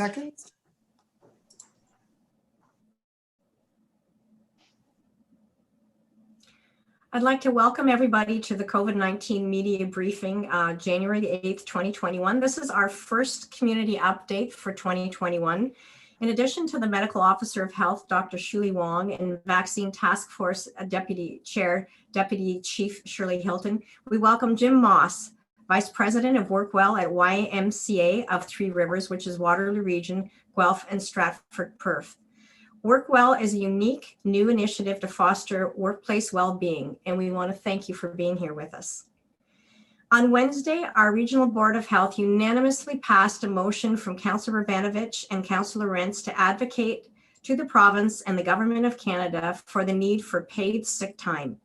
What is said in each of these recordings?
seconds. I'd like to welcome everybody to the COVID-19 media briefing, January 8th, 2021. This is our first community update for 2021. In addition to the Medical Officer of Health, Dr. Hsiu-Li Wang, and Vaccine Task Force Deputy Chair, Deputy Chief Shirley Hilton, we welcome Jim Moss, Vice President of Workwell at YMCA of Three Rivers, which is Waterloo Region, Guelph, and Stratford, Perth. Workwell is a unique new initiative to foster workplace well-being, and we want to thank you for being here with us. On Wednesday, our Regional Board of Health unanimously passed a motion from Councillor Urbanovich and Councillor Rentz to advocate to the province and the Government of Canada for the need for paid sick time.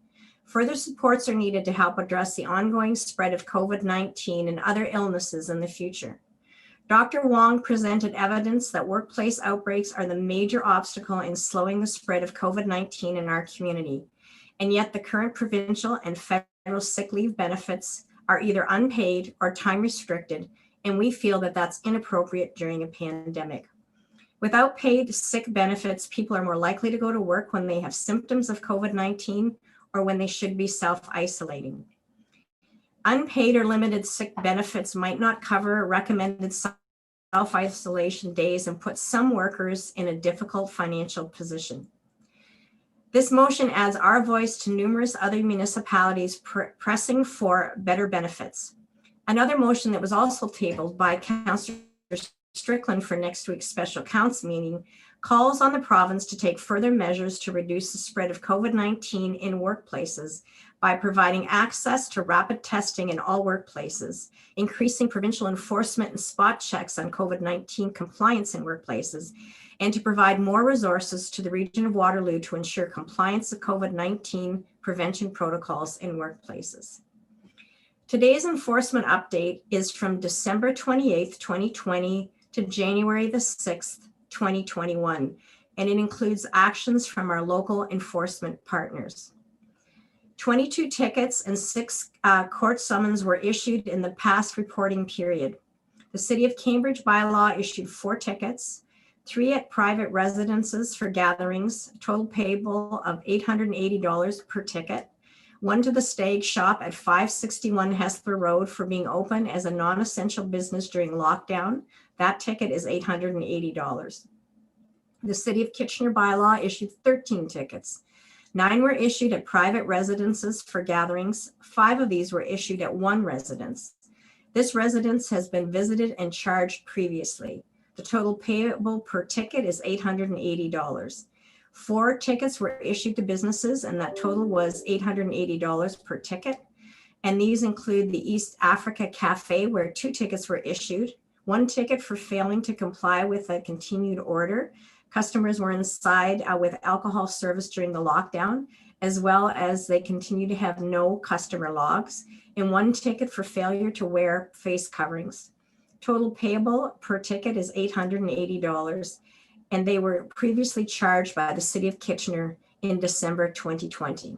Further supports are needed to help address the ongoing spread of COVID-19 and other illnesses in the future. Dr. Wang presented evidence that workplace outbreaks are the major obstacle in slowing the spread of COVID-19 in our community. And yet the current provincial and federal sick leave benefits are either unpaid or time restricted, and we feel that that's inappropriate during a pandemic. Without paid sick benefits, people are more likely to go to work when they have symptoms of COVID-19 or when they should be self-isolating. Unpaid or limited sick benefits might not cover recommended self-isolation days and put some workers in a difficult financial position. This motion adds our voice to numerous other municipalities pressing for better benefits. Another motion that was also tabled by Councillor Strickland for next week's special council meeting calls on the province to take further measures to reduce the spread of COVID-19 in workplaces by providing access to rapid testing in all workplaces, increasing provincial enforcement and spot checks on COVID-19 compliance in workplaces, and to provide more resources to the region of Waterloo to ensure compliance of COVID-19 prevention protocols in workplaces. Today's enforcement update is from December 28th, 2020 to January the 6th, 2021, and it includes actions from our local enforcement partners. 22 tickets and 6 court summons were issued in the past reporting period. The City of Cambridge bylaw issued 4 tickets, 3 at private residences for gatherings, total payable of $880 per ticket, 1 to the Stag Shop at 561 Hesper Road for being open as a non-essential business during lockdown. That ticket is $880. The City of Kitchener bylaw issued 13 tickets. 9 were issued at private residences for gatherings. 5 of these were issued at one residence. This residence has been visited and charged previously. The total payable per ticket is $880. 4 tickets were issued to businesses, and that total was $880 per ticket. And these include the East Africa Cafe, where 2 tickets were issued. 1 ticket for failing to comply with a continued order. Customers were inside with alcohol service during the lockdown, as well as they continue to have no customer logs, and 1 ticket for failure to wear face coverings. Total payable per ticket is $880, and they were previously charged by the City of Kitchener in December 2020.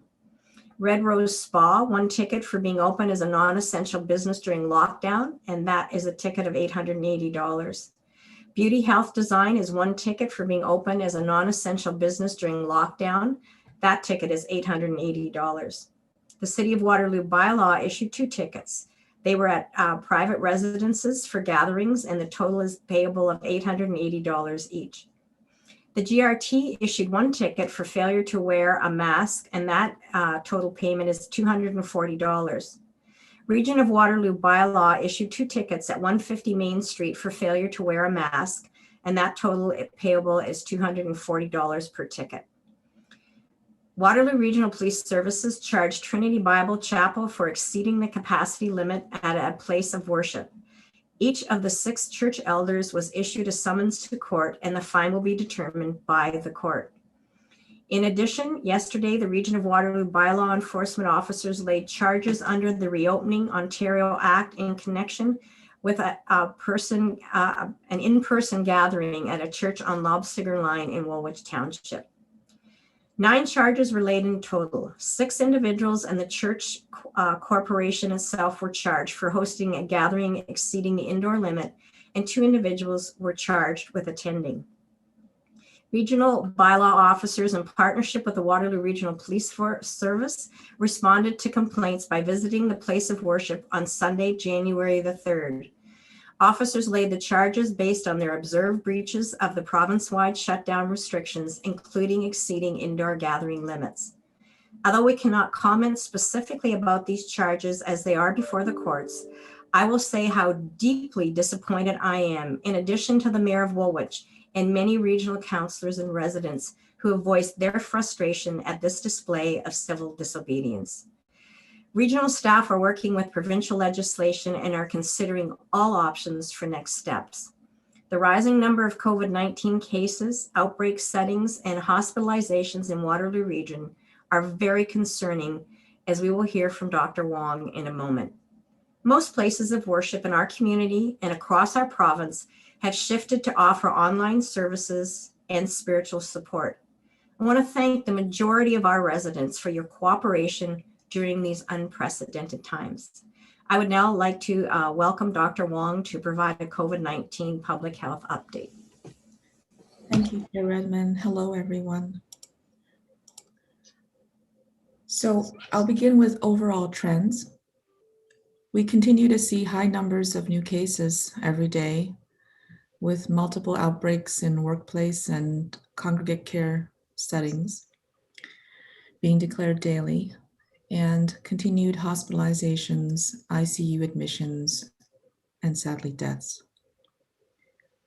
Red Rose Spa, 1 ticket for being open as a non-essential business during lockdown, and that is a ticket of $880. Beauty Health Design is 1 ticket for being open as a non-essential business during lockdown. That ticket is $880. The City of Waterloo bylaw issued 2 tickets. They were at private residences for gatherings, and the total is payable of $880 each. The GRT issued 1 ticket for failure to wear a mask, and that total payment is $240. Region of Waterloo bylaw issued 2 tickets at 150 Main Street for failure to wear a mask, and that total payable is $240 per ticket. Waterloo Regional Police Services charged Trinity Bible Chapel for exceeding the capacity limit at a place of worship. Each of the 6 church elders was issued a summons to court, and the fine will be determined by the court. In addition, yesterday, the Region of Waterloo bylaw enforcement officers laid charges under the Reopening Ontario Act in connection with an in-person gathering at a church on Lobsiger Line in Woolwich Township. 9 charges were laid in total. 6 individuals and the church corporation itself were charged for hosting a gathering exceeding the indoor limit, and 2 individuals were charged with attending. Regional bylaw officers, in partnership with the Waterloo Regional Police Service, responded to complaints by visiting the place of worship on Sunday, January the 3rd. Officers laid the charges based on their observed breaches of the province-wide shutdown restrictions, including exceeding indoor gathering limits. Although we cannot comment specifically about these charges as they are before the courts, I will say how deeply disappointed I am, in addition to the Mayor of Woolwich and many regional councillors and residents who have voiced their frustration at this display of civil disobedience. Regional staff are working with provincial legislation and are considering all options for next steps. The rising number of COVID-19 cases, outbreak settings, and hospitalizations in Waterloo Region are very concerning, as we will hear from Dr. Wang in a moment. Most places of worship in our community and across our province have shifted to offer online services and spiritual support. I want to thank the majority of our residents for your cooperation during these unprecedented times. I would now like to welcome Dr. Wang to provide a COVID-19 public health update. Thank you, Chair Redman. Hello, everyone. So I'll begin with overall trends. We continue to see high numbers of new cases every day, with multiple outbreaks in workplace and congregate care settings being declared daily, and continued hospitalizations, ICU admissions, and sadly deaths.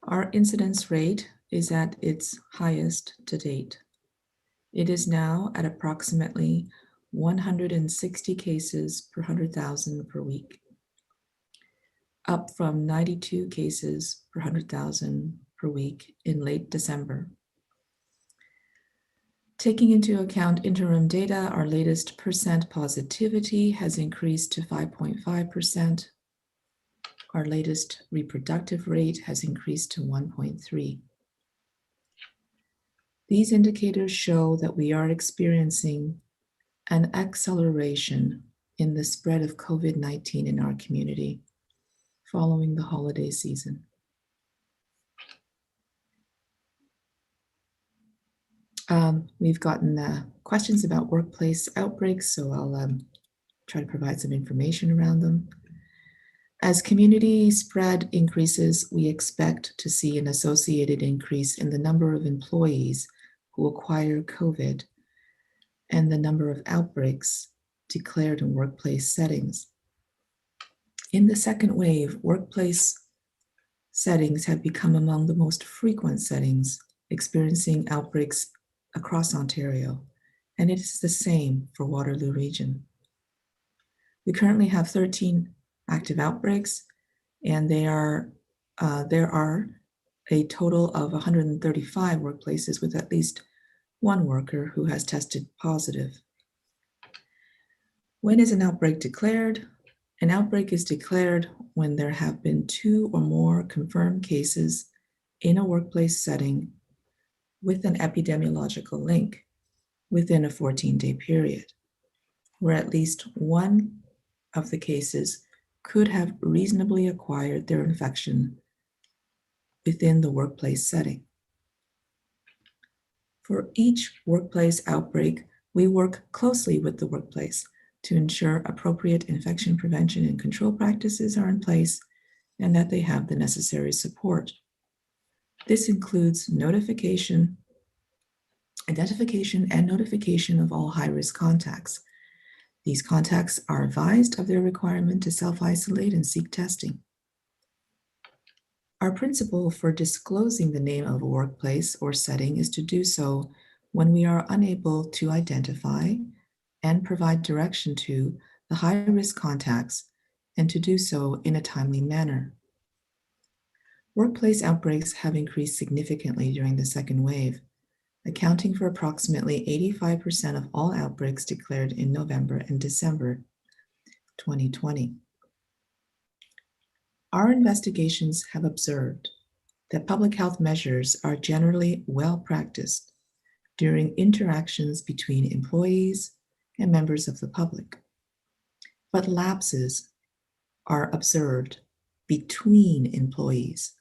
Our incidence rate is at its highest to date. It is now at approximately 160 cases per 100,000 per week, up from 92 cases per 100,000 per week in late December. Taking into account interim data, our latest percent positivity has increased to 5.5%. Our latest reproductive rate has increased to 1.3. These indicators show that we are experiencing an acceleration in the spread of COVID-19 in our community following the holiday season. We've gotten questions about workplace outbreaks, so I'll try to provide some information around them. As community spread increases, we expect to see an associated increase in the number of employees who acquire COVID and the number of outbreaks declared in workplace settings. In the second wave, workplace settings have become among the most frequent settings experiencing outbreaks across Ontario, and it is the same for Waterloo Region. We currently have 13 active outbreaks, and there are a total of 135 workplaces with at least one worker who has tested positive. When is an outbreak declared? An outbreak is declared when there have been 2 or more confirmed cases in a workplace setting with an epidemiological link within a 14-day period, where at least one of the cases could have reasonably acquired their infection within the workplace setting. For each workplace outbreak, we work closely with the workplace to ensure appropriate infection prevention and control practices are in place and that they have the necessary support. This includes identification and notification of all high-risk contacts. These contacts are advised of their requirement to self-isolate and seek testing. Our principle for disclosing the name of a workplace or setting is to do so when we are unable to identify and provide direction to the high-risk contacts, and to do so in a timely manner. Workplace outbreaks have increased significantly during the second wave, accounting for approximately 85% of all outbreaks declared in November and December 2020. Our investigations have observed that public health measures are generally well practiced during interactions between employees and members of the public, but lapses are observed between employees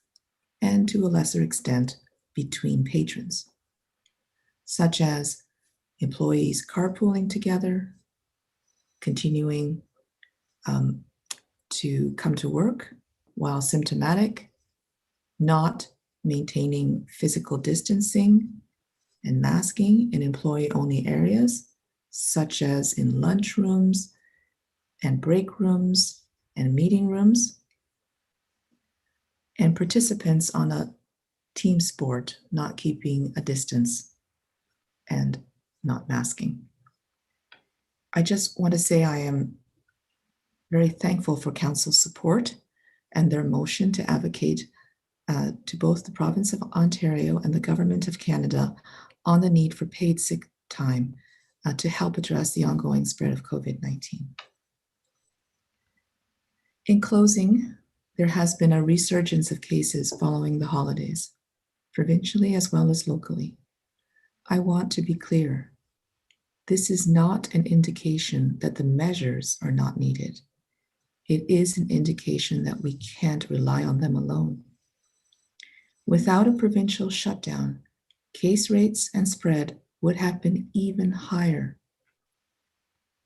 and to a lesser extent between patrons, such as employees carpooling together, continuing to come to work while symptomatic, not maintaining physical distancing and masking in employee-only areas, such as in lunchrooms and break rooms and meeting rooms, and participants on a team sport not keeping a distance and not masking. I just want to say I am very thankful for Council's support and their motion to advocate to both the province of Ontario and the government of Canada on the need for paid sick time to help address the ongoing spread of COVID-19. In closing, there has been a resurgence of cases following the holidays, provincially as well as locally. I want to be clear. This is not an indication that the measures are not needed. It is an indication that we can't rely on them alone. Without a provincial shutdown, case rates and spread would have been even higher.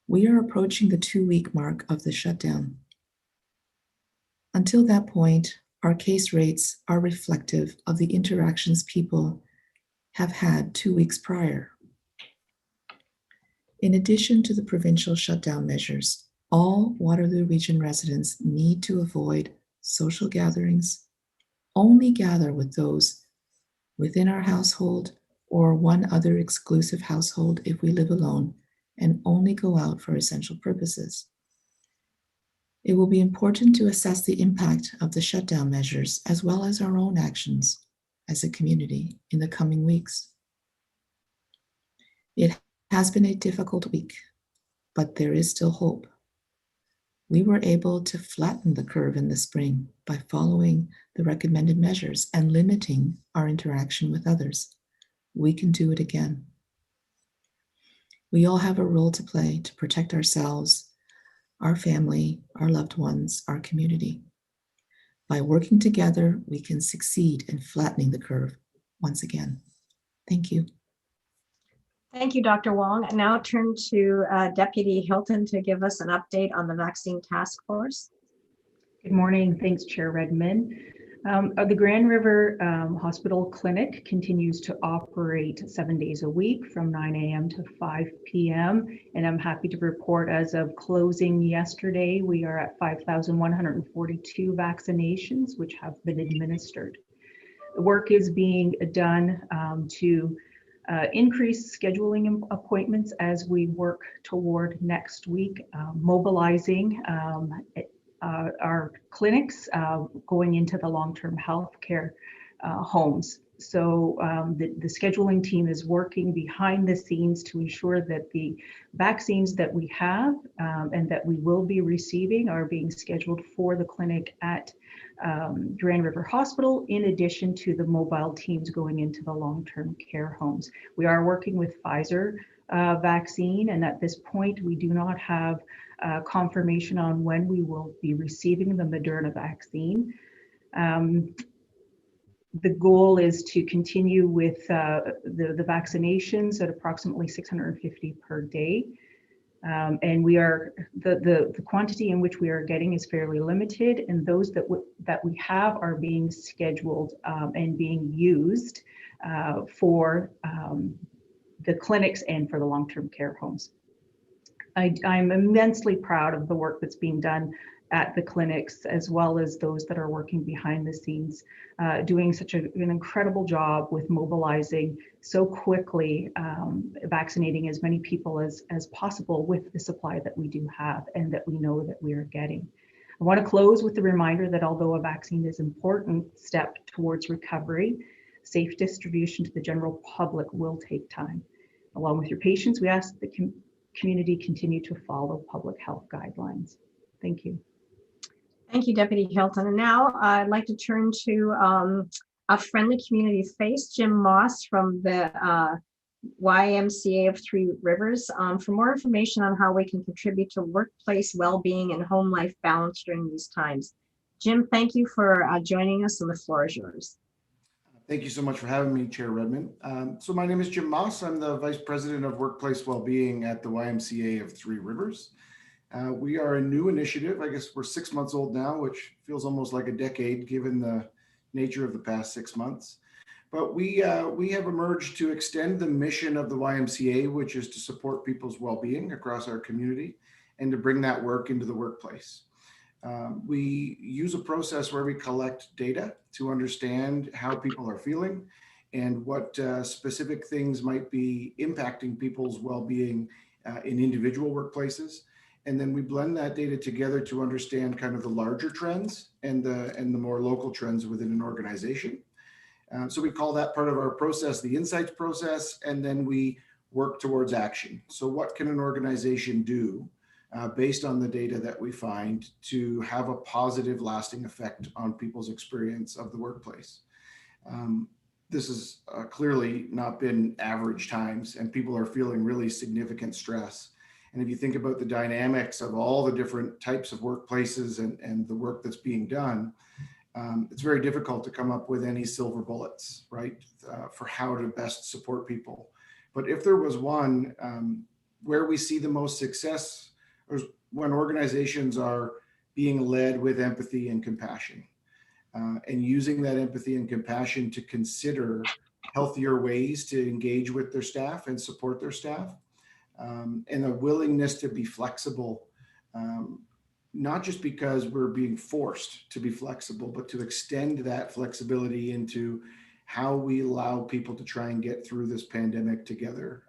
We are approaching the 2-week mark of the shutdown. Until that point, our case rates are reflective of the interactions people have had 2 weeks prior. In addition to the provincial shutdown measures, all Waterloo Region residents need to avoid social gatherings, only gather with those within our household or one other exclusive household if we live alone, and only go out for essential purposes. It will be important to assess the impact of the shutdown measures as well as our own actions as a community in the coming weeks. It has been a difficult week, but there is still hope. We were able to flatten the curve in the spring by following the recommended measures and limiting our interaction with others. We can do it again. We all have a role to play to protect ourselves, our family, our loved ones, our community. By working together, we can succeed in flattening the curve once again. Thank you. Thank you, Dr. Wang. I now turn to Deputy Hilton to give us an update on the vaccine task force. Good morning. Thanks, Chair Redman. The Grand River Hospital Clinic continues to operate 7 days a week from 9 a.m. to 5 p.m. And I'm happy to report as of closing yesterday, we are at 5,142 vaccinations which have been administered. The work is being done to increase scheduling appointments as we work toward next week, mobilizing our clinics going into the long-term health care homes. So the scheduling team is working behind the scenes to ensure that the vaccines that we have and that we will be receiving are being scheduled for the clinic at Grand River Hospital, in addition to the mobile teams going into the long-term care homes. We are working with Pfizer vaccine, and at this point we do not have confirmation on when we will be receiving the Moderna vaccine. The goal is to continue with the vaccinations at approximately 650 per day. And we are the quantity in which we are getting is fairly limited, and those that we have are being scheduled and being used for the clinics and for the long-term care homes. I'm immensely proud of the work that's being done at the clinics, as well as those that are working behind the scenes, doing such an incredible job with mobilizing so quickly, vaccinating as many people as possible with the supply that we do have and that we know that we are getting. I want to close with the reminder that although a vaccine is an important step towards recovery, safe distribution to the general public will take time. Along with your patients, we ask that the community continue to follow public health guidelines. Thank you. Thank you, Deputy Hilton. And now I'd like to turn to a friendly community face, Jim Moss from the YMCA of Three Rivers, for more information on how we can contribute to workplace well-being and home life balance during these times. Jim, thank you for joining us, and the floor is yours. Thank you so much for having me, Chair Redman. So my name is Jim Moss. I'm the Vice President of Workplace Wellbeing at the YMCA of Three Rivers. We are a new initiative. I guess we're 6 months old now, which feels almost like a decade given the nature of the past 6 months. But we have emerged to extend the mission of the YMCA, which is to support people's well-being across our community and to bring that work into the workplace. We use a process where we collect data to understand how people are feeling and what specific things might be impacting people's well-being in individual workplaces. And then we blend that data together to understand kind of the larger trends and the more local trends within an organization. So we call that part of our process the insights process, and then we work towards action. So what can an organization do based on the data that we find to have a positive, lasting effect on people's experience of the workplace? This has clearly not been average times, and people are feeling really significant stress. And if you think about the dynamics of all the different types of workplaces and the work that's being done, it's very difficult to come up with any silver bullets, right, for how to best support people. But if there was one, where we see the most success is when organizations are being led with empathy and compassion, and using that empathy and compassion to consider healthier ways to engage with their staff and support their staff, and a willingness to be flexible, not just because we're being forced to be flexible, but to extend that flexibility into how we allow people to try and get through this pandemic together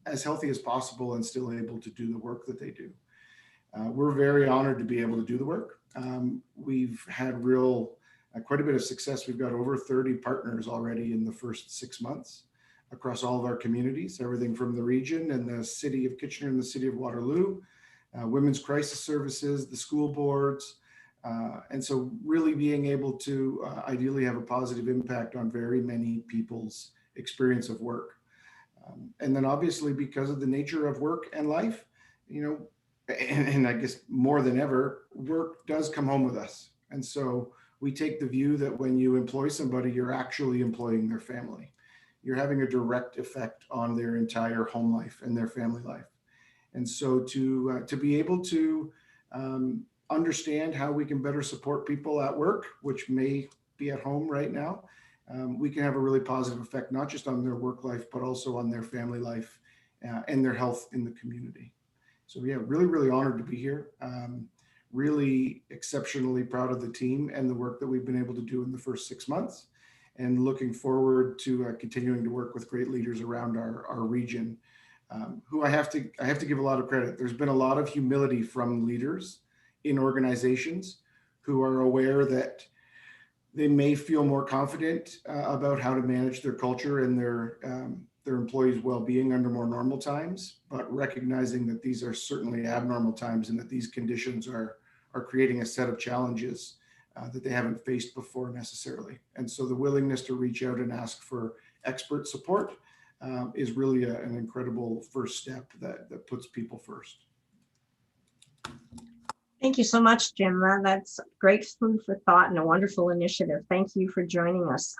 as healthy as possible and still able to do the work that they do. We're very honored to be able to do the work. We've had quite a bit of success. We've got over 30 partners already in the first 6 months across all of our communities, everything from the region and the city of Kitchener and the city of Waterloo, women's crisis services, the school boards. And so really being able to ideally have a positive impact on very many people's experience of work. And then obviously because of the nature of work and life, and I guess more than ever, work does come home with us. And so we take the view that when you employ somebody, you're actually employing their family. You're having a direct effect on their entire home life and their family life. And so to be able to understand how we can better support people at work, which may be at home right now, we can have a really positive effect, not just on their work life, but also on their family life and their health in the community. So yeah, really, really honored to be here. Really exceptionally proud of the team and the work that we've been able to do in the first 6 months, and looking forward to continuing to work with great leaders around our region, who I have to give a lot of credit. There's been a lot of humility from leaders in organizations who are aware that they may feel more confident about how to manage their culture and their employees' well-being under more normal times, but recognizing that these are certainly abnormal times and that these conditions are creating a set of challenges that they haven't faced before necessarily. And so the willingness to reach out and ask for expert support is really an incredible first step that puts people first. Thank you so much, Jim. That's great food for thought and a wonderful initiative. Thank you for joining us.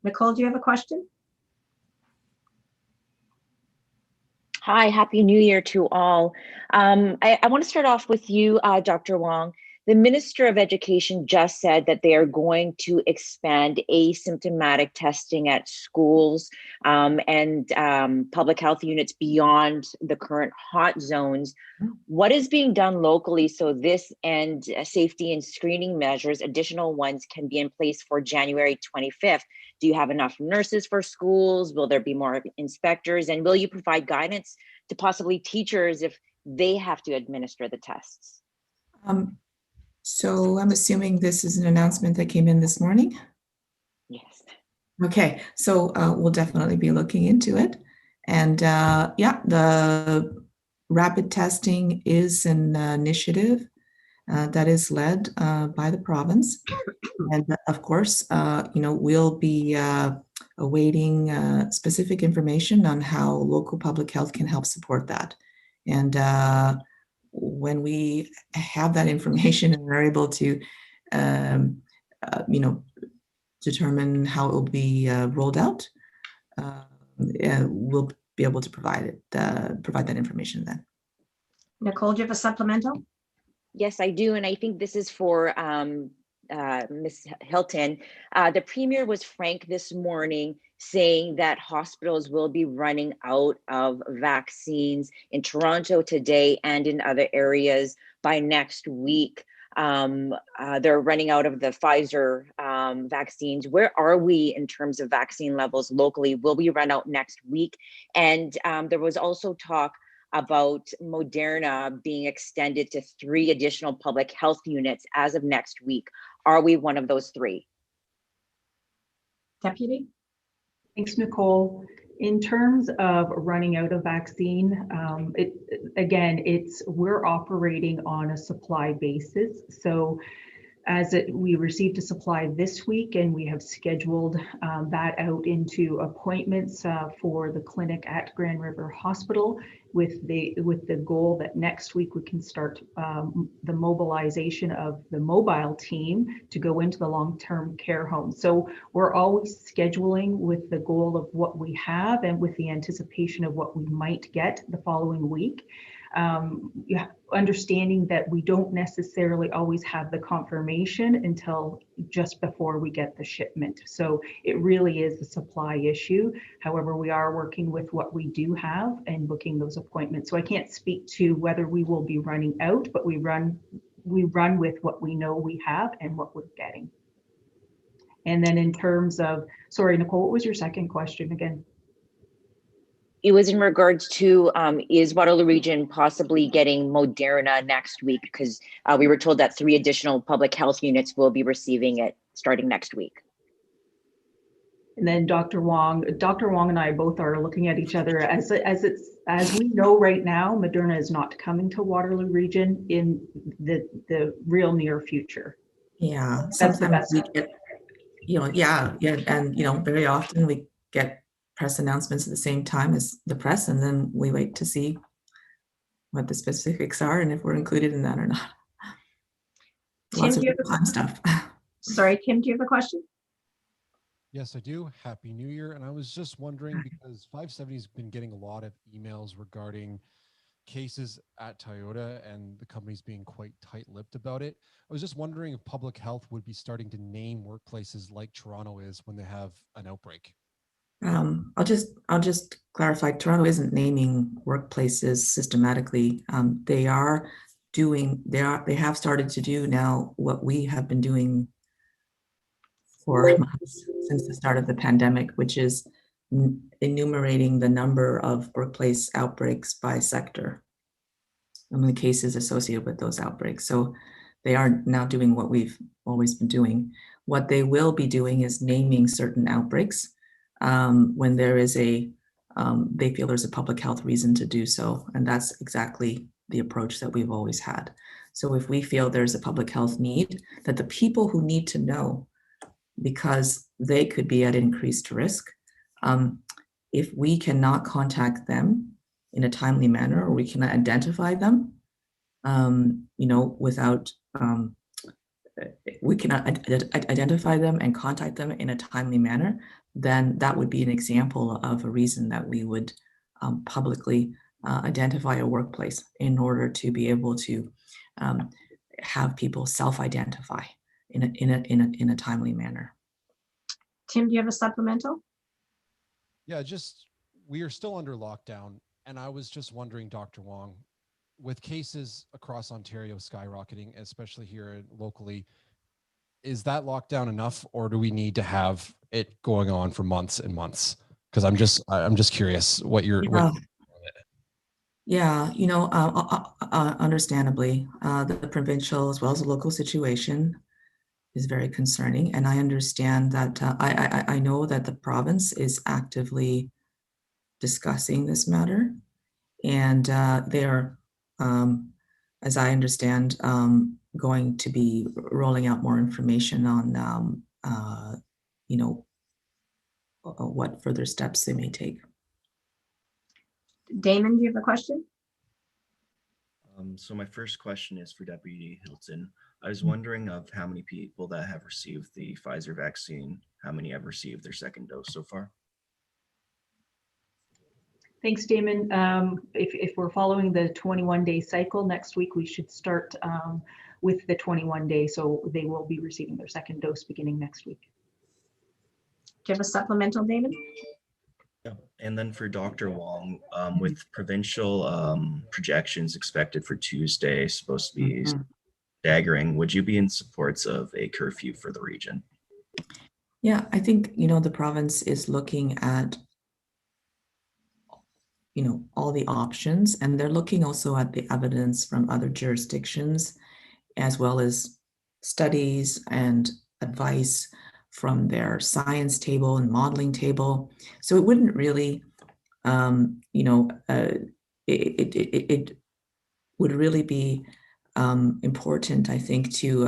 Nicole, do you have a question? Hi, Happy New Year to all. I want to start off with you, Dr. Wang. The Minister of Education just said that they are going to expand asymptomatic testing at schools and public health units beyond the current hot zones. What is being done locally so this and safety and screening measures, additional ones, can be in place for January 25th? Do you have enough nurses for schools? Will there be more inspectors? And will you provide guidance to possibly teachers if they have to administer the tests? So I'm assuming this is an announcement that came in this morning? Yes. Okay, so we'll definitely be looking into it. And yeah, the rapid testing is an initiative that is led by the province. And of course, we'll be awaiting specific information on how local public health can help support that. And when we have that information and we're able to, determine how it will be rolled out, we'll be able to provide that information then. Nicole, do you have a supplemental? Yes, I do. And I think this is for Ms. Hilton. The Premier was frank this morning saying that hospitals will be running out of vaccines in Toronto today and in other areas by next week. They're running out of the Pfizer vaccines. Where are we in terms of vaccine levels locally? Will we run out next week? And there was also talk about Moderna being extended to 3 additional public health units as of next week. Are we one of those 3? Deputy? Thanks, Nicole. In terms of running out of vaccine, we're operating on a supply basis. So we received a supply this week, and we have scheduled that out into appointments for the clinic at Grand River Hospital with the goal that next week we can start the mobilization of the mobile team to go into the long-term care home. So we're always scheduling with the goal of what we have and with the anticipation of what we might get the following week. Understanding that we don't necessarily always have the confirmation until just before we get the shipment. So it really is a supply issue. However, we are working with what we do have and booking those appointments. So I can't speak to whether we will be running out, but we run with what we know we have and what we're getting. And then in terms of, sorry, Nicole, what was your second question again? It was in regards to, is Waterloo Region possibly getting Moderna next week? Because we were told that 3 additional public health units will be receiving it starting next week. And then Dr. Wang and I both are looking at each other as we know right now, Moderna is not coming to Waterloo Region in the real near future. Yeah, That's the sometimes best. we get, and very often we get press announcements at the same time as the press, and then we wait to see what the specifics are and if we're included in that or not. Lots of fun stuff. Sorry, Tim, do you have a question? Yes, I do. Happy New Year. And I was just wondering, because 570 has been getting a lot of emails regarding cases at Toyota and the company's being quite tight-lipped about it. I was just wondering if public health would be starting to name workplaces like Toronto is when they have an outbreak. I'll just clarify. Toronto isn't naming workplaces systematically. They have started to do now what we have been doing for months since the start of the pandemic, which is enumerating the number of workplace outbreaks by sector and the cases associated with those outbreaks. So they are now doing what we've always been doing. What they will be doing is naming certain outbreaks when there is they feel there's a public health reason to do so. And that's exactly the approach that we've always had. So if we feel there's a public health need, that the people who need to know, because they could be at increased risk, if we cannot contact them in a timely manner, or we can identify them, without, we cannot identify them and contact them in a timely manner, then that would be an example of a reason that we would publicly identify a workplace in order to be able to have people self-identify in a timely manner. Tim, do you have a supplemental? Yeah, we are still under lockdown. And I was just wondering, Dr. Wang, with cases across Ontario skyrocketing, especially here locally, is that lockdown enough, or do we need to have it going on for months and months? Because I'm just curious what you're. Yeah, understandably, the provincial as well as the local situation is very concerning, and I understand that. I know that the province is actively discussing this matter, and they are, as I understand, going to be rolling out more information on, what further steps they may take. Damon, do you have a question? So my first question is for Deputy Hilton. I was wondering of how many people that have received the Pfizer vaccine how many have received their second dose so far? Thanks, Damon. If we're following the 21-day cycle, next week we should start with the 21-day, so they will be receiving their second dose beginning next week. Do you have a supplemental, David? Yeah. And then for Dr. Wang, with provincial projections expected for Tuesday, supposed to be staggering, would you be in supports of a curfew for the region? Yeah, I think, the province is looking at, all the options, and they're looking also at the evidence from other jurisdictions, as well as studies and advice from their science table and modeling table. So it wouldn't really, it would really be important, I think, to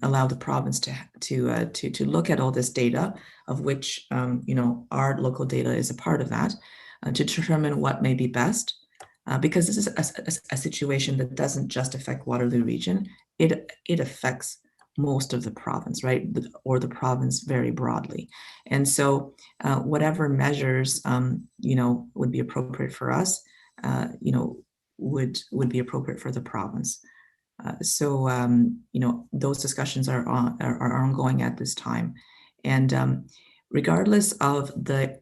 allow the province to look at all this data, of which our local data is a part of that, to determine what may be best, because this is a situation that doesn't just affect Waterloo Region. It affects most of the province, right, or the province very broadly, and so whatever measures would be appropriate for us, would be appropriate for the province. So those discussions are ongoing at this time, and regardless of the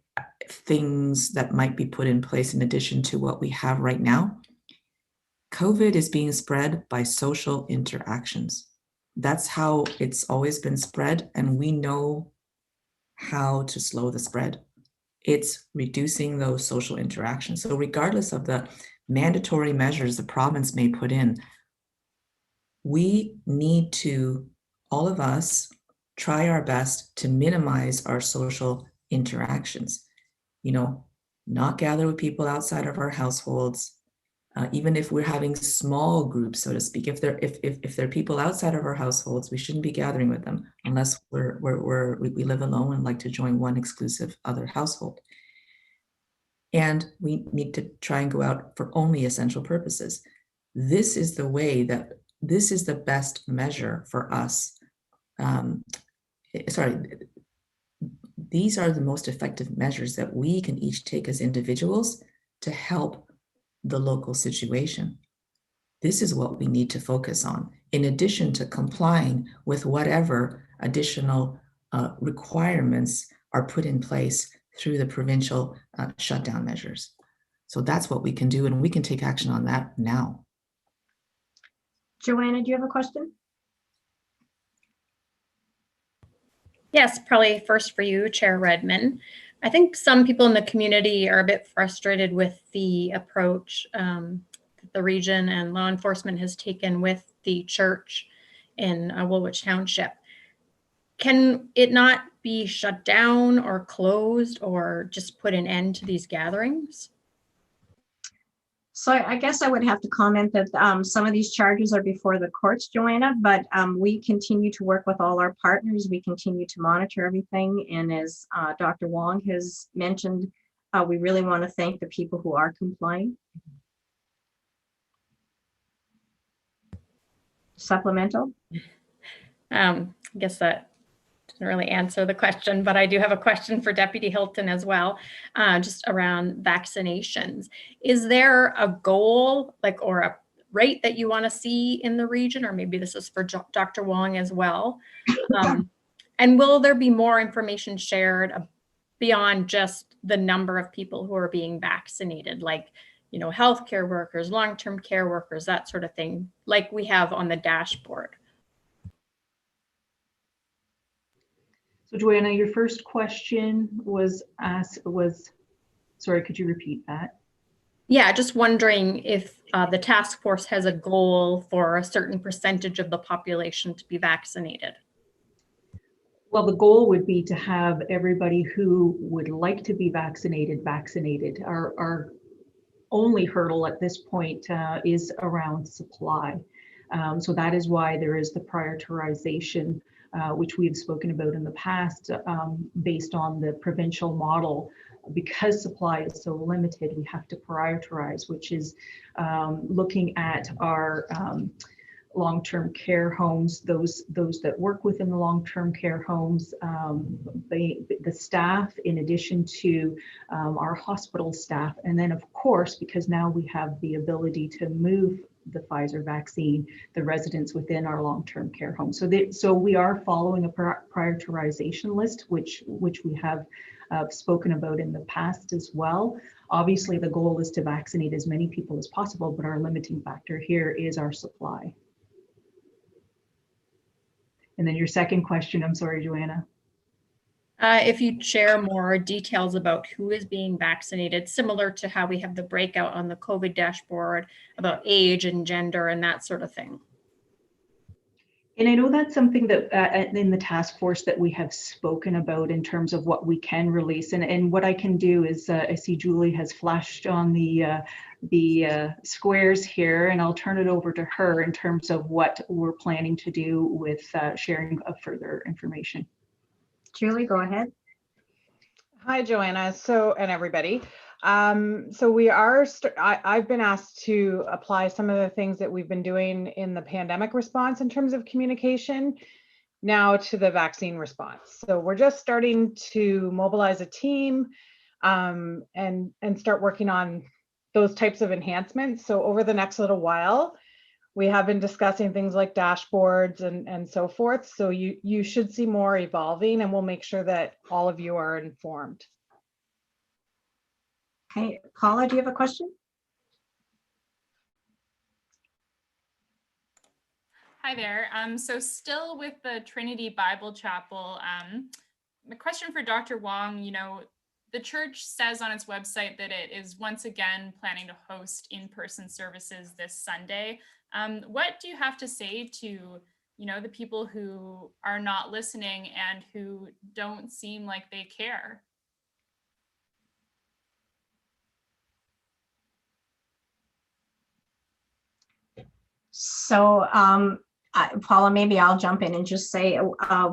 things that might be put in place in addition to what we have right now, COVID is being spread by social interactions. That's how it's always been spread, and we know how to slow the spread. It's reducing those social interactions. So regardless of the mandatory measures the province may put in, we need to, all of us, try our best to minimize our social interactions. Not gather with people outside of our households, even if we're having small groups, so to speak. If they're people outside of our households, we shouldn't be gathering with them unless we live alone and like to join one exclusive other household. And we need to try and go out for only essential purposes. This is the way that, this is the best measure for us. These are the most effective measures that we can each take as individuals to help the local situation. This is what we need to focus on, in addition to complying with whatever additional requirements are put in place through the provincial shutdown measures. So that's what we can do, and we can take action on that now. Joanna, do you have a question? Yes, probably first for you, Chair Redman. I think some people in the community are a bit frustrated with the approach that the region and law enforcement has taken with the church in Woolwich Township. Can it not be shut down or closed or just put an end to these gatherings? So I guess I would have to comment that some of these charges are before the courts, Joanna, but we continue to work with all our partners. We continue to monitor everything. And as Dr. Wang has mentioned, we really want to thank the people who are complying. Supplemental? I guess that didn't really answer the question, but I do have a question for Deputy Hilton as well, just around vaccinations. Is there a goal, or a rate that you want to see in the region, or maybe this is for Dr. Wang as well? And will there be more information shared beyond just the number of people who are being vaccinated, like, healthcare workers, long-term care workers, that sort of thing, like we have on the dashboard? So Joanna, your first question was sorry, could you repeat that? Yeah, just wondering if the task force has a goal for a certain percentage of the population to be vaccinated. Well, the goal would be to have everybody who would like to be vaccinated. Our only hurdle at this point is around supply. So that is why there is the prioritization, which we've spoken about in the past, based on the provincial model. Because supply is so limited, we have to prioritize, which is looking at our long-term care homes, those that work within the long-term care homes, the staff, in addition to our hospital staff. And then of course, because now we have the ability to move the Pfizer vaccine, the residents within our long-term care homes. So we are following a prioritization list, which we have spoken about in the past as well. Obviously, the goal is to vaccinate as many people as possible, but our limiting factor here is our supply. And then your second question, I'm sorry, Joanna. If you share more details about who is being vaccinated, similar to how we have the breakout on the COVID dashboard about age and gender and that sort of thing. And I know that's something that in the task force that we have spoken about in terms of what we can release. And what I can do is, I see Julie has flashed on the squares here, and I'll turn it over to her in terms of what we're planning to do with sharing of further information. Julie, go ahead. Hi, Joanna. And everybody. So we are, I've been asked to apply some of the things that we've been doing in the pandemic response in terms of communication now to the vaccine response. So we're just starting to mobilize a team and start working on those types of enhancements. So over the next little while, we have been discussing things like dashboards and so forth. So you should see more evolving, and we'll make sure that all of you are informed. Okay, Paula, do you have a question? Hi there. So still with the Trinity Bible Chapel, the question for Dr. Wang, the church says on its website that it is once again planning to host in-person services this Sunday. What do you have to say to, the people who are not listening and who don't seem like they care? So Paula, maybe I'll jump in and just say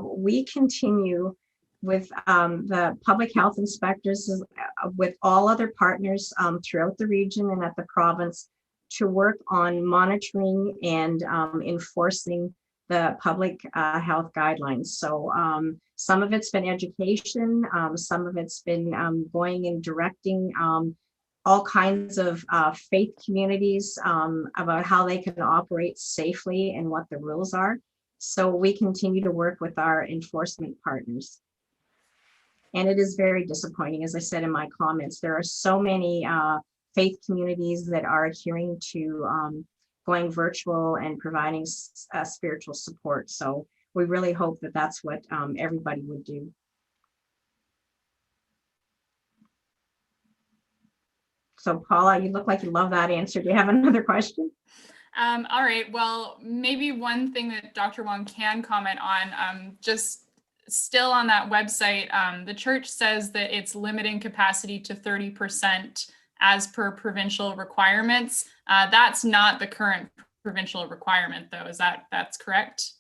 we continue with the public health inspectors, with all other partners throughout the region and at the province, to work on monitoring and enforcing the public health guidelines. So some of it's been education, some of it's been going and directing all kinds of faith communities about how they can operate safely and what the rules are. So we continue to work with our enforcement partners. And it is very disappointing, as I said in my comments, there are so many faith communities that are adhering to going virtual and providing spiritual support. So we really hope that that's what everybody would do. So Paula, you look like you love that answer. Do you have another question? All right, well, maybe one thing that Dr. Wang can comment on, just still on that website, the church says that it's limiting capacity to 30% as per provincial requirements. That's not the current provincial requirement though, that's correct?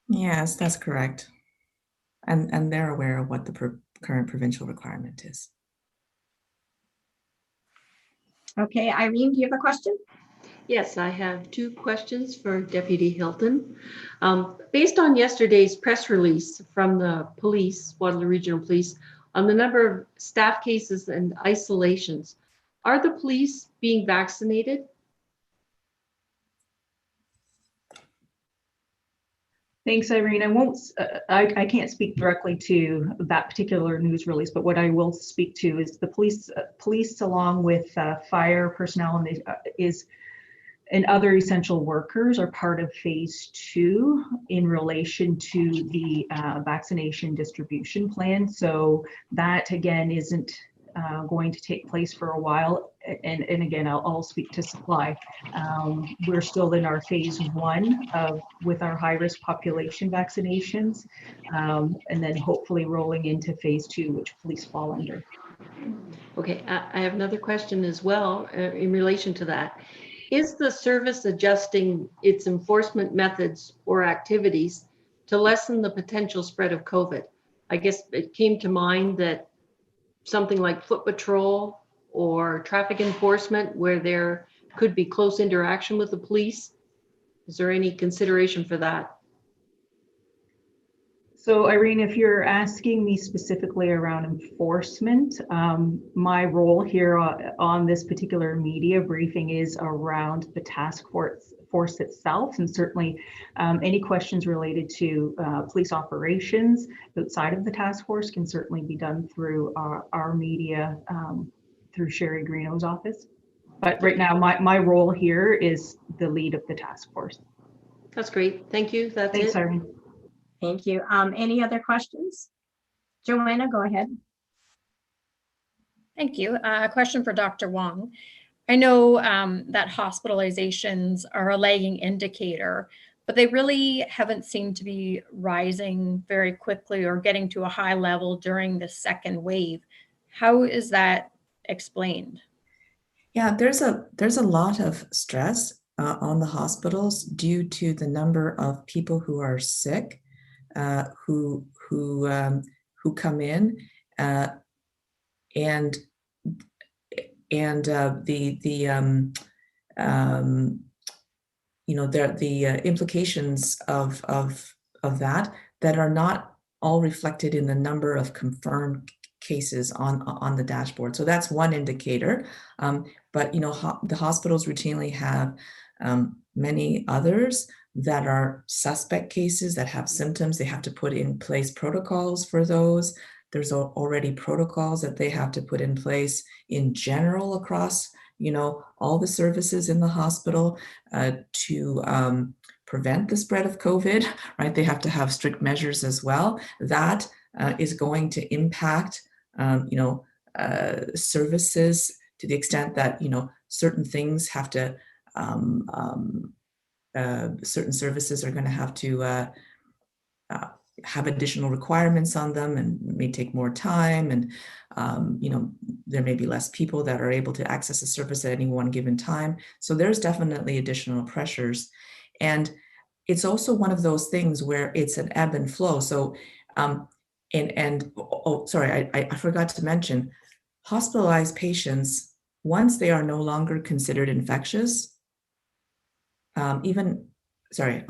Yes, that's correct. And they're aware of what the current provincial requirement is. Okay, Irene, do you have a question? Yes, I have two questions for Deputy Hilton. Based on yesterday's press release from the police, Waterloo Regional Police, on the number of staff cases and isolations, are the police being vaccinated? Thanks, Irene. I can't speak directly to that particular news release, but what I will speak to is the police along with fire personnel and other essential workers are part of phase 2 in relation to the vaccination distribution plan. So that again isn't going to take place for a while. And again, I'll speak to supply. We're still in our phase 1 with our high-risk population vaccinations, and then hopefully rolling into phase 2, which police fall under. Okay, I have another question as well in relation to that. Is the service adjusting its enforcement methods or activities to lessen the potential spread of COVID? I guess it came to mind that something like foot patrol or traffic enforcement where there could be close interaction with the police. Is there any consideration for that? So Irene, if you're asking me specifically around enforcement, my role here on this particular media briefing is around the task force itself, and certainly any questions related to police operations outside of the task force can certainly be done through our media, through Sherry Greeno's office. But right now, my role here is the lead of the task force. That's great. Thank you. That's Thanks, it. Irene. Thank you. Any other questions? Joanna, go ahead. Thank you. A question for Dr. Wang. I know that hospitalizations are a lagging indicator, but they really haven't seemed to be rising very quickly or getting to a high level during the second wave. How is that explained? Yeah, there's a lot of stress on the hospitals due to the number of people who are sick, who come in, and the implications of that are not all reflected in the number of confirmed cases on the dashboard. So that's one indicator. But the hospitals routinely have many others that are suspect cases that have symptoms. They have to put in place protocols for those. There's already protocols that they have to put in place in general across all the services in the hospital to prevent the spread of COVID, right? They have to have strict measures as well. That is going to impact services to the extent that certain things have to certain services are going to have to have additional requirements on them and may take more time, and there may be less people that are able to access a service at any one given time. So there's definitely additional pressures, and it's also one of those things where it's an ebb and flow. So I forgot to mention, hospitalized patients, once they are no longer considered infectious, I'll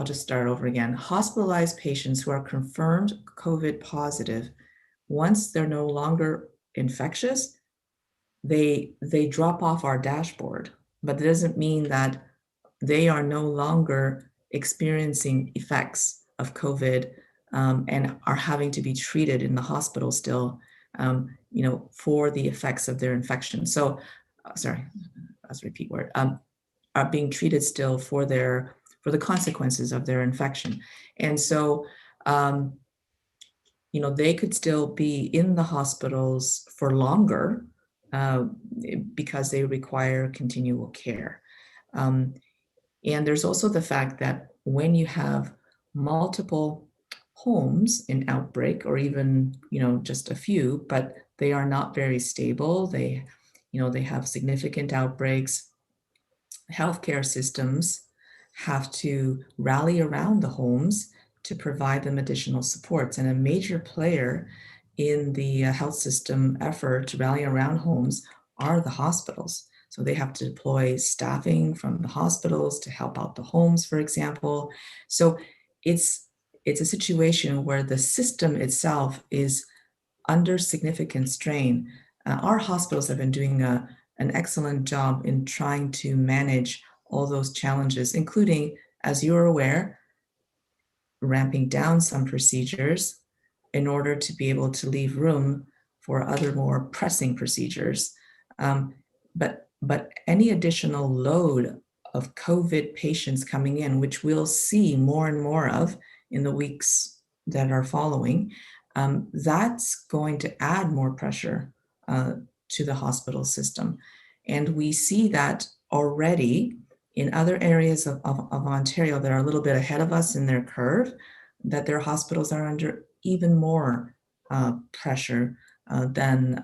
just start over again. Hospitalized patients who are confirmed COVID positive, once they're no longer infectious, they drop off our dashboard, but it doesn't mean that they are no longer experiencing effects of COVID and are having to be treated in the hospital still, for the effects of their infection. So, that's a repeat word, are being treated still for the consequences of their infection. And so, they could still be in the hospitals for longer because they require continual care. And there's also the fact that when you have multiple homes in outbreak, or even, just a few, but they are not very stable, they have significant outbreaks, healthcare systems have to rally around the homes to provide them additional supports. And a major player in the health system effort to rally around homes are the hospitals. So they have to deploy staffing from the hospitals to help out the homes, for example. So it's a situation where the system itself is under significant strain. Our hospitals have been doing an excellent job in trying to manage all those challenges, including, as you're aware, ramping down some procedures in order to be able to leave room for other more pressing procedures. But any additional load of COVID patients coming in, which we'll see more and more of in the weeks that are following, that's going to add more pressure to the hospital system. And we see that already in other areas of Ontario that are a little bit ahead of us in their curve, that their hospitals are under even more pressure than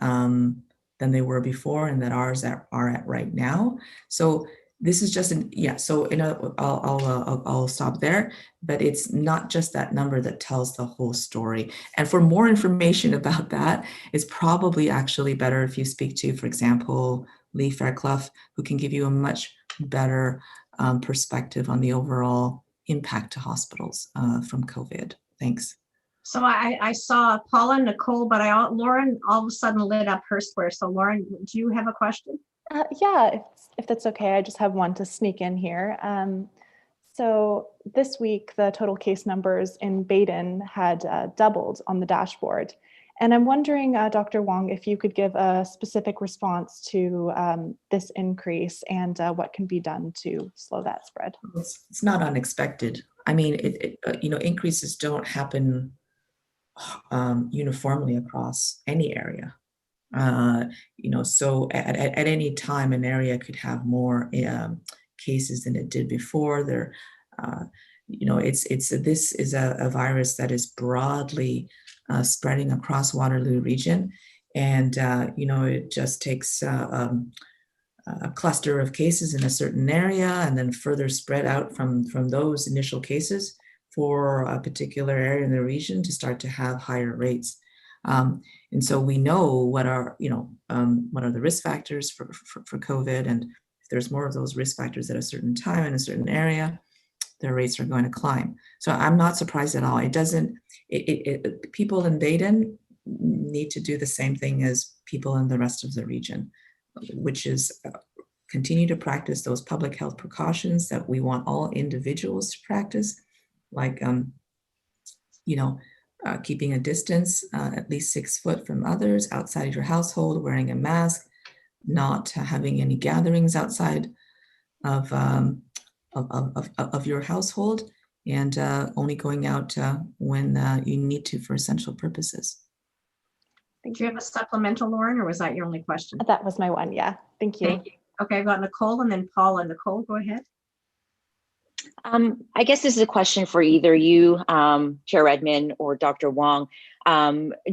they were before, and that ours are at right now. So this is just I'll stop there, but it's not just that number that tells the whole story. And for more information about that, it's probably actually better if you speak to, for example, Lee Fairclough, who can give you a much better perspective on the overall impact to hospitals from COVID. Thanks. So I saw Paula, Nicole, but Lauren all of a sudden lit up her square. So Lauren, do you have a question? Yeah, if that's okay, I just have one to sneak in here. So this week, the total case numbers in Baden had doubled on the dashboard. And I'm wondering, Dr. Wang, if you could give a specific response to this increase and what can be done to slow that spread. It's not unexpected. I mean, increases don't happen uniformly across any area. So at any time, an area could have more cases than it did before. This is a virus that is broadly spreading across Waterloo region, and it just takes a cluster of cases in a certain area, and then further spread out from those initial cases for a particular area in the region to start to have higher rates. And so we know what are the risk factors for COVID, and if there's more of those risk factors at a certain time in a certain area, their rates are going to climb. So I'm not surprised at all. People in Baden need to do the same thing as people in the rest of the region, which is continue to practice those public health precautions that we want all individuals to practice, like keeping a distance at least 6 foot from others outside your household, wearing a mask, not having any gatherings outside of your household, and only going out when you need to for essential purposes. Do you have a supplemental, Lauren, or was that your only question? That was my one, yeah. Thank you. Thank you. Okay, I've got Nicole and then Paula. Nicole, go ahead. I guess this is a question for either you, Chair Redman, or Dr. Wang.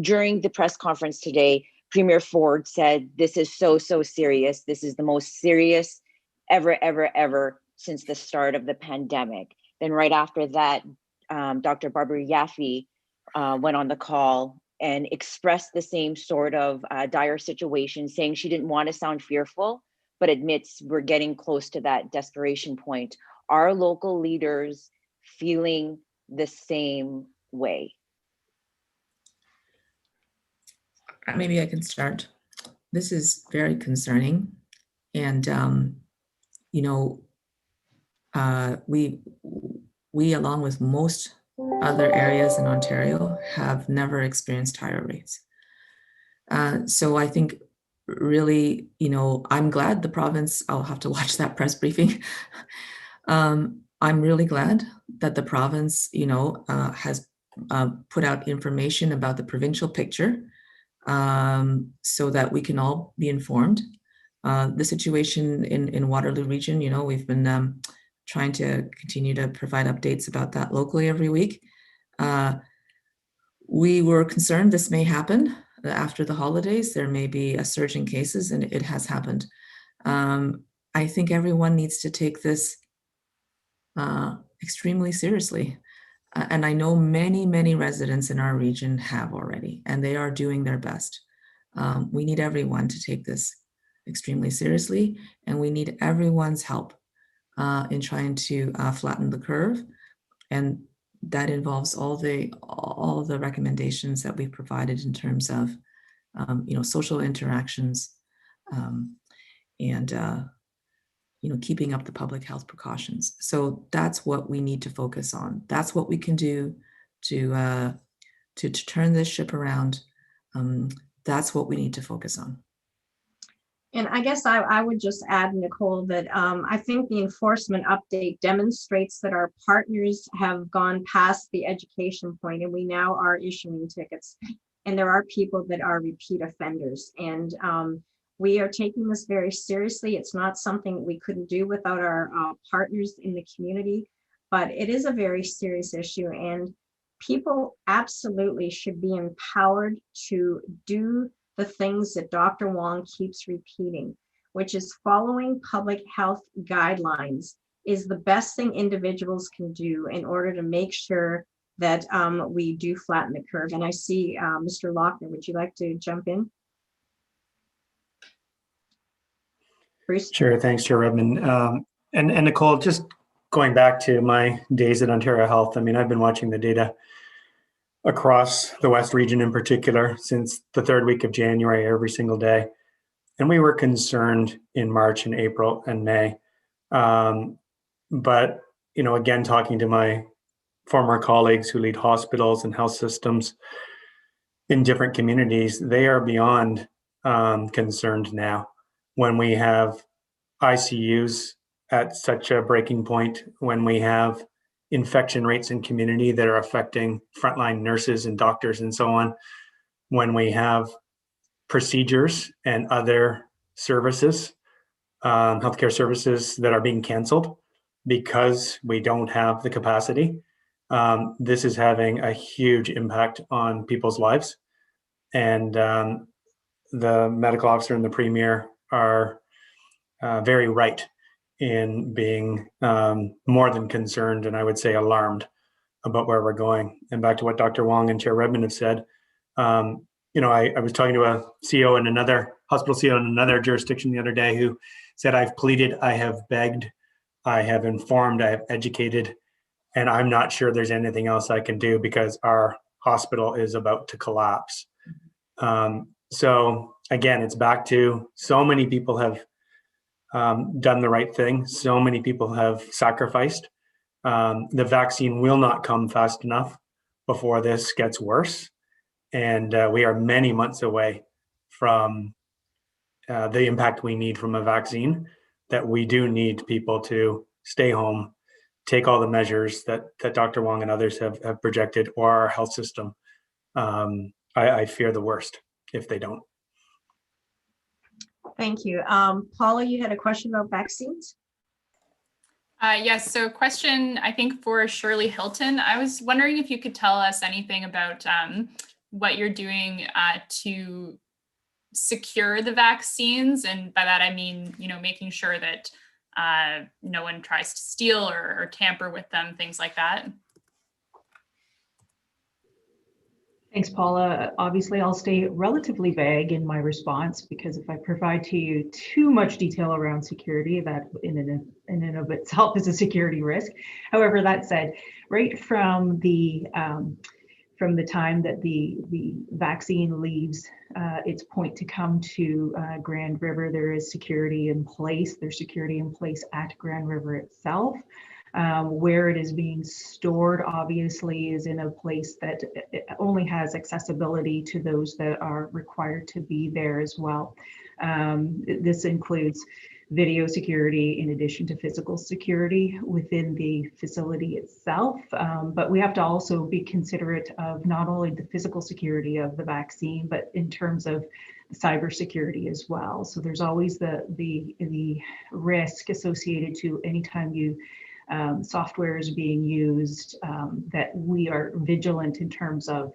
During the press conference today, Premier Ford said, "This is so serious. This is the most serious ever since the start of the pandemic." Then right after that, Dr. Barbara Yaffe went on the call and expressed the same sort of dire situation, saying she didn't want to sound fearful, but admits we're getting close to that desperation point. Are local leaders feeling the same way? Maybe I can start. This is very concerning. And, we, along with most other areas in Ontario, have never experienced higher rates. So I think really, I'm glad the province, I'll have to watch that press briefing. I'm really glad that the province, has put out information about the provincial picture so that we can all be informed. The situation in Waterloo region, we've been trying to continue to provide updates about that locally every week. We were concerned this may happen after the holidays. There may be a surge in cases, and it has happened. I think everyone needs to take this extremely seriously. And I know many residents in our region have already, and they are doing their best. We need everyone to take this extremely seriously, and we need everyone's help in trying to flatten the curve. And that involves all the recommendations that we've provided in terms of social interactions and keeping up the public health precautions. So that's what we need to focus on. That's what we can do to turn this ship around. That's what we need to focus on. And I guess I would just add, Nicole, that I think the enforcement update demonstrates that our partners have gone past the education point, and we now are issuing tickets. And there are people that are repeat offenders. And we are taking this very seriously. It's not something we couldn't do without our partners in the community, but it is a very serious issue. And people absolutely should be empowered to do the things that Dr. Wang keeps repeating, which is following public health guidelines is the best thing individuals can do in order to make sure that we do flatten the curve. And I see Mr. Lauckner, would you like to jump in? Bruce? Sure, thanks, Chair Redman. And Nicole, just going back to my days at Ontario Health, I mean, I've been watching the data across the West region in particular since the third week of January every single day. And we were concerned in March and April and May. But, again, talking to my former colleagues who lead hospitals and health systems in different communities, they are beyond concerned now when we have ICUs at such a breaking point, when we have infection rates in community that are affecting frontline nurses and doctors and so on, when we have procedures and other services, healthcare services that are being canceled because we don't have the capacity. This is having a huge impact on people's lives. And the medical officer and the premier are very right in being more than concerned, and I would say alarmed about where we're going. And back to what Dr. Wang and Chair Redman have said, I was talking to a CEO in another hospital CEO in another jurisdiction the other day who said, I've pleaded, I have begged, I have informed, I have educated, and I'm not sure there's anything else I can do because our hospital is about to collapse. So again, it's back to so many people have done the right thing. So many people have sacrificed. The vaccine will not come fast enough before this gets worse. And we are many months away from the impact we need from a vaccine, that we do need people to stay home, take all the measures that Dr. Wang and others have projected, or our health system. I fear the worst if they don't. Thank you. Paula, you had a question about vaccines? Yes, so question, I think for Shirley Hilton. I was wondering if you could tell us anything about what you're doing to secure the vaccines. And by that, I mean, making sure that no one tries to steal or tamper with them, things like that. Thanks, Paula. Obviously, I'll stay relatively vague in my response because if I provide to you too much detail around security, that in and of itself is a security risk. However, that said, right from the time that the vaccine leaves its point to come to Grand River, there is security in place. There's security in place at Grand River itself. Where it is being stored, obviously, is in a place that only has accessibility to those that are required to be there as well. This includes video security in addition to physical security within the facility itself. But we have to also be considerate of not only the physical security of the vaccine, but in terms of cybersecurity as well. So there's always the risk associated to anytime you software is being used, that we are vigilant in terms of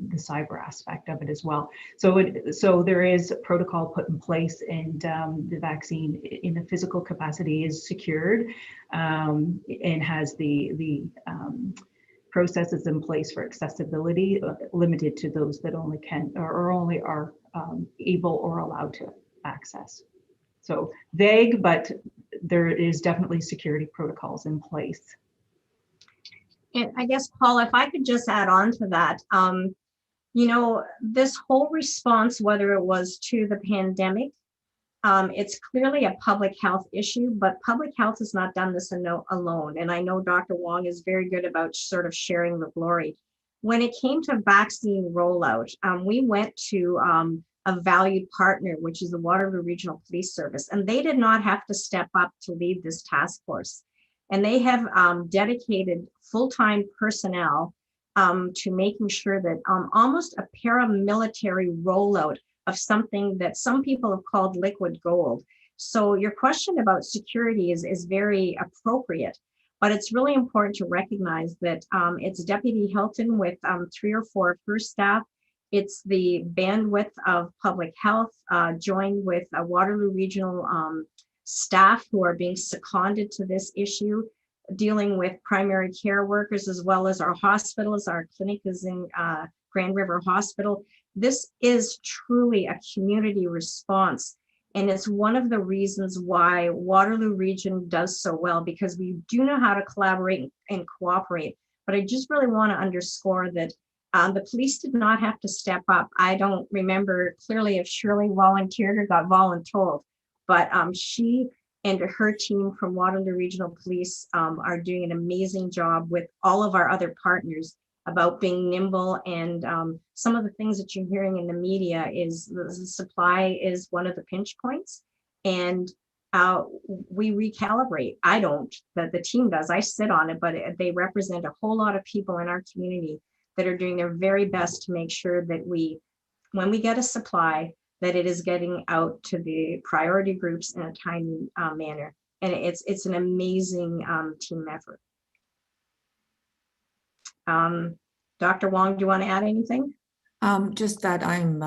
the cyber aspect of it as well. So there is a protocol put in place, and the vaccine in a physical capacity is secured and has the processes in place for accessibility, limited to those that only can or only are able or allowed to access. So vague, but there is definitely security protocols in place. And I guess, Paul, if I could just add on to that, this whole response, whether it was to the pandemic, it's clearly a public health issue, but public health has not done this alone. And I know Dr. Wang is very good about sort of sharing the glory. When it came to vaccine rollout, we went to a valued partner, which is the Waterloo Regional Police Service, and they did not have to step up to lead this task force. And they have dedicated full-time personnel to making sure that almost a paramilitary rollout of something that some people have called liquid gold. So your question about security is very appropriate, but it's really important to recognize that it's Deputy Hilton with 3 or 4 of her staff. It's the bandwidth of public health, joined with Waterloo Regional staff who are being seconded to this issue, dealing with primary care workers, as well as our hospitals. Our clinic is in Grand River Hospital. This is truly a community response. And it's one of the reasons why Waterloo Region does so well, because we do know how to collaborate and cooperate. But I just really want to underscore that the police did not have to step up. I don't remember clearly if Shirley volunteered or got voluntold, but she and her team from Waterloo Regional Police are doing an amazing job with all of our other partners about being nimble. And some of the things that you're hearing in the media is the supply is one of the pinch points. And we recalibrate. I don't, but the team does. I sit on it, but they represent a whole lot of people in our community that are doing their very best to make sure that when we get a supply, that it is getting out to the priority groups in a timely manner. And it's an amazing team effort. Dr. Wang, do you want to add anything? Just that I'm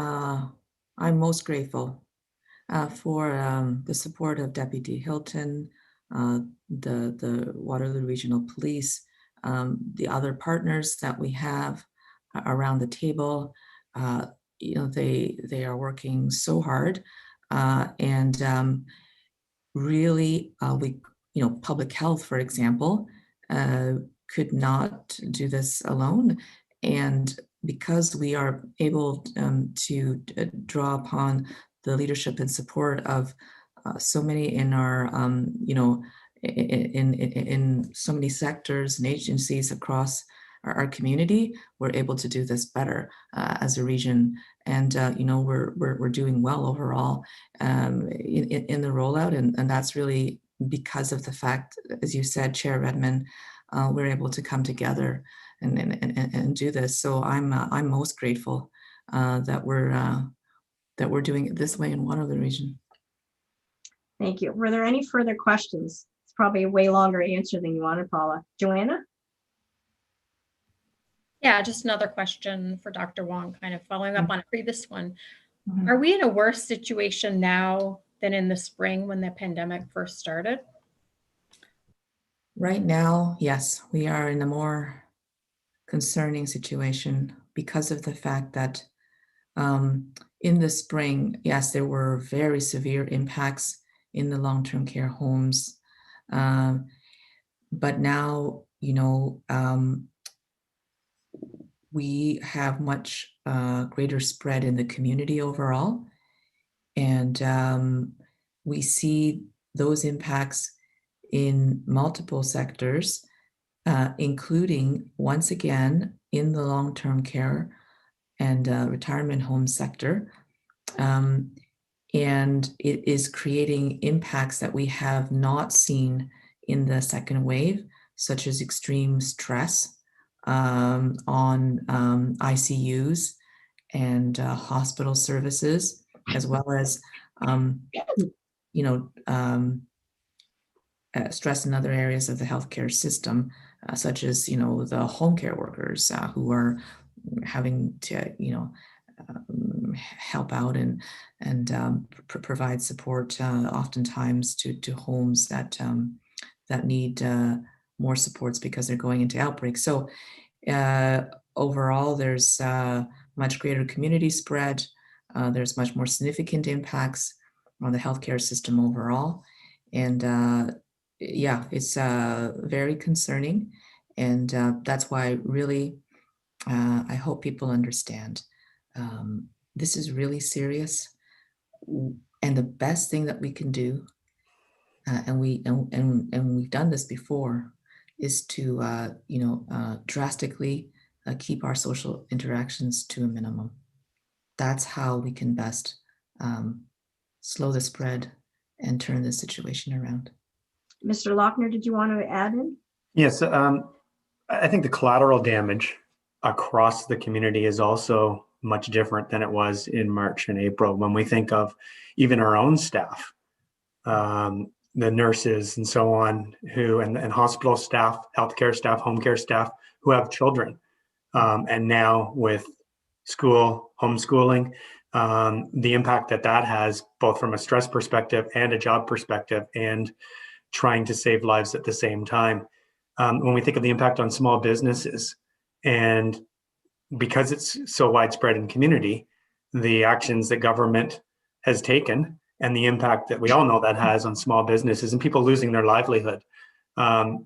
most grateful for the support of Deputy Hilton, the Waterloo Regional Police, the other partners that we have around the table. They are working so hard, and really, public health, for example, could not do this alone. And because we are able to draw upon the leadership and support of so many in our, in so many sectors and agencies across our community, we're able to do this better as a region. And, we're doing well overall in the rollout. And that's really because of the fact, as you said, Chair Redman, we're able to come together and do this. So I'm most grateful that we're doing it this way in Waterloo Region. Thank you. Were there any further questions? It's probably a way longer answer than you wanted, Paula. Joanna? Yeah, just another question for Dr. Wang, kind of following up on a previous one. Mhm. Are we in a worse situation now than in the spring when the pandemic first started? Right now, yes, we are in a more concerning situation because of the fact that in the spring, yes, there were very severe impacts in the long-term care homes. But now, we have much greater spread in the community overall. And we see those impacts in multiple sectors, including, once again, in the long-term care and retirement home sector. And it is creating impacts that we have not seen in the second wave, such as extreme stress on ICUs and hospital services, as well as stress in other areas of the healthcare system, such as the home care workers who are having to help out and provide support oftentimes to homes that need more supports because they're going into outbreaks. So overall, there's much greater community spread. There's much more significant impacts on the healthcare system overall. And yeah, it's very concerning. And that's why really I hope people understand this is really serious. And the best thing that we can do, and we've done this before, is to drastically keep our social interactions to a minimum. That's how we can best slow the spread and turn this situation around. Mr. Lauckner, did you want to add in? Yes, I think the collateral damage across the community is also much different than it was in March and April. When we think of even our own staff, the nurses and so on, and hospital staff, healthcare staff, home care staff who have children, and now with school, homeschooling, the impact that has both from a stress perspective and a job perspective, and trying to save lives at the same time. When we think of the impact on small businesses, and because it's so widespread in community, the actions that government has taken and the impact that we all know that has on small businesses and people losing their livelihood.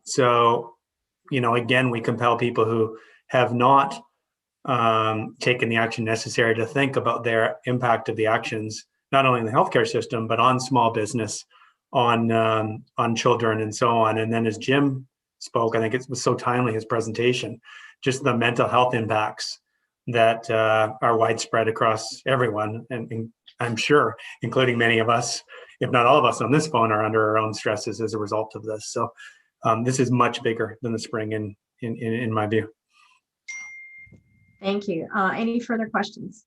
So, again, we compel people who have not taken the action necessary to think about their impact of the actions, not only in the healthcare system, but on small business, on children and so on. And then as Jim spoke, I think it was so timely, his presentation, just the mental health impacts that are widespread across everyone. And I'm sure, including many of us, if not all of us on this phone, are under our own stresses as a result of this. So this is much bigger than the spring in my view. Thank you. Any further questions?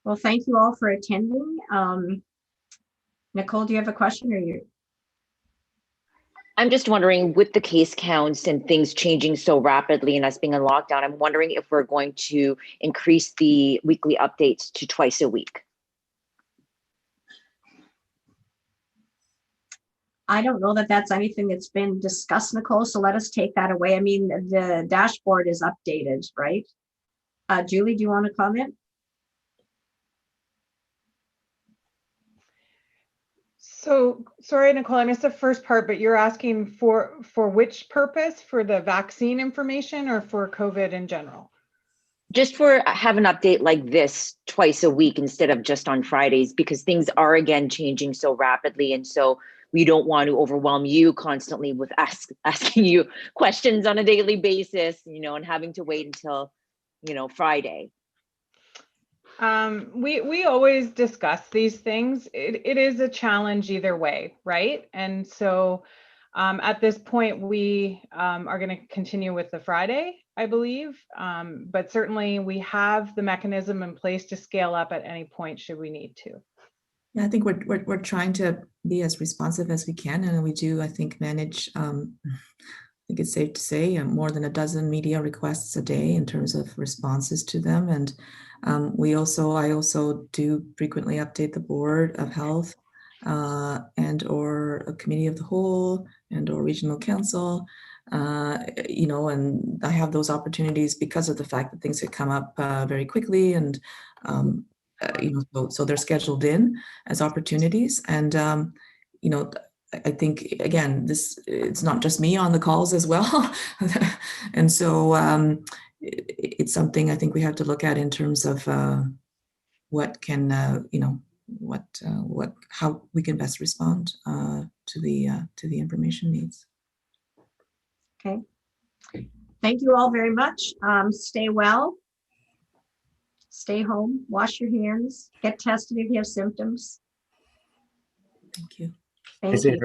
Well, thank you all for attending. Nicole, do you have a question or you? I'm just wondering, with the case counts and things changing so rapidly and us being in lockdown, I'm wondering if we're going to increase the weekly updates to twice a week. I don't know that that's anything that's been discussed, Nicole, so let us take that away. I mean, the dashboard is updated, right? Julie, do you want to comment? So sorry, Nicole, I missed the first part, but you're asking for which purpose? For the vaccine information or for COVID in general? Just for have an update like this twice a week instead of just on Fridays, because things are again changing so rapidly. And so we don't want to overwhelm you constantly with asking you questions on a daily basis, and having to wait until, Friday. We always discuss these things. It is a challenge either way, right? And so at this point, we are going to continue with the Friday, I believe. But certainly we have the mechanism in place to scale up at any point should we need to. Yeah, I think we're trying to be as responsive as we can, and we do, I think, manage. I think it's safe to say more than a dozen media requests a day in terms of responses to them, and I also do frequently update the Board of Health and or a committee of the whole and or regional council, and I have those opportunities because of the fact that things have come up very quickly and. So they're scheduled in as opportunities, and I think again, it's not just me on the calls as well, and so it's something I think we have to look at in terms of what can how we can best respond to the information needs. Okay, thank you all very much. Stay well. Stay home, wash your hands, get tested if you have symptoms. Thank you. Thank you.